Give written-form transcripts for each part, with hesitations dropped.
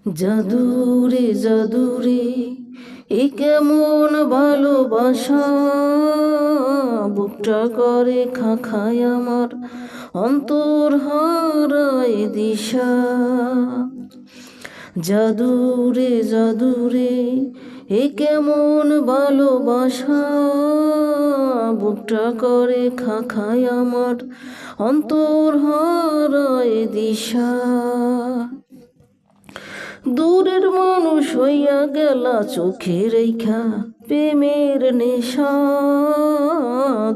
জাদুরে জাদুরে এ কেমন ভালোবাসা, বুকটা করে খাখায় আমার, অন্তর হারায় দিশা। জাদুরে জাদুরে এ কেমন ভালোবাসা, বুকটা করে খাখায় আমার, অন্তর হারায় দিশা। দূরের মানুষ হইয়া গেলা চোখে রেখা, প্রেমের নেশা।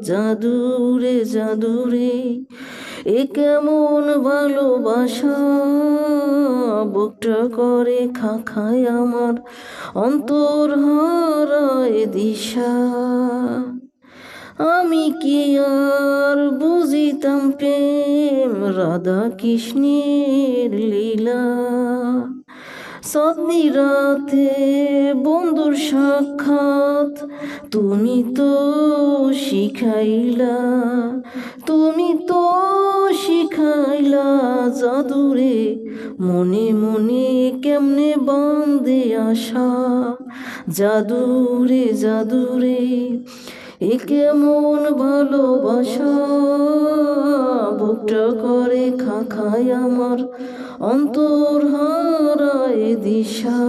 জাদুরে জাদুরে এ কেমন ভালোবাসা, বুকটা করে খাখায় আমার, অন্তর হারায় দিশা। আমি কি আর বুঝিতাম প্রেম, রাধা কৃষ্ণের লীলা। চাঁদনি রাতে বন্ধুর সাক্ষাৎ, তুমি তো শিখাইলা, তুমি তো শিখাইলা। জাদুরে মনে মনে কেমনে বাঁধে আশা। জাদুরে জাদুরে এ কেমন ভালোবাসা, বুকটা করে খাখায় আমার, অন্তর হারায় দিশা।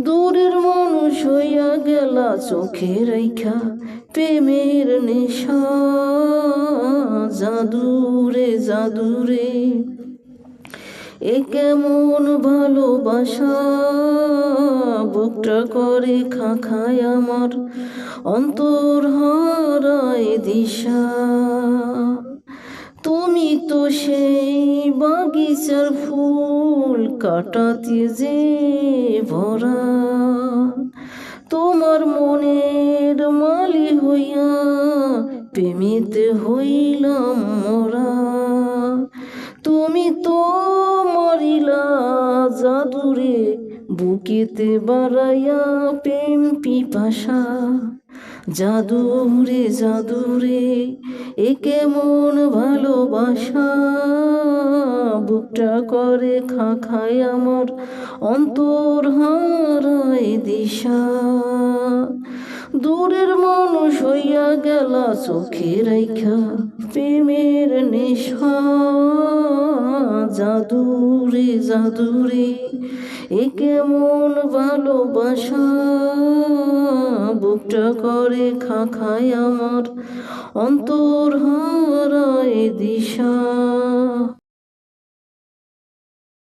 দূরের মানুষ হইয়া গেলা চোখে রেখা, প্রেমের নেশা। জাদুরে জাদুরে এ কেমন ভালোবাসা, বুকটা করে খাখায় আমার, অন্তর হারায় দিশা। তুমি তো সেই বাগিচার ফুল, কাটাতে যে ভরা, তোমার মনের মালি হইয়া প্রেমিতে হইলাম মোরা। তুমি তো মরিলা জাদুরে, বুকেতে বাড়াইয়া প্রেম পিপাসা। জাদুরে জাদুরে এ কেমন ভালোবাসা, বুকটা করে খাখায় আমার, অন্তর হারায় দিশা। দূরের মানুষ হইয়া গেলা চোখে রেখা, প্রেমের নেশা। জাদুরে জাদুরে এ কেমন ভালোবাসা, বুকটা করে খাখায় আমার, অন্তর হারায় দিশা।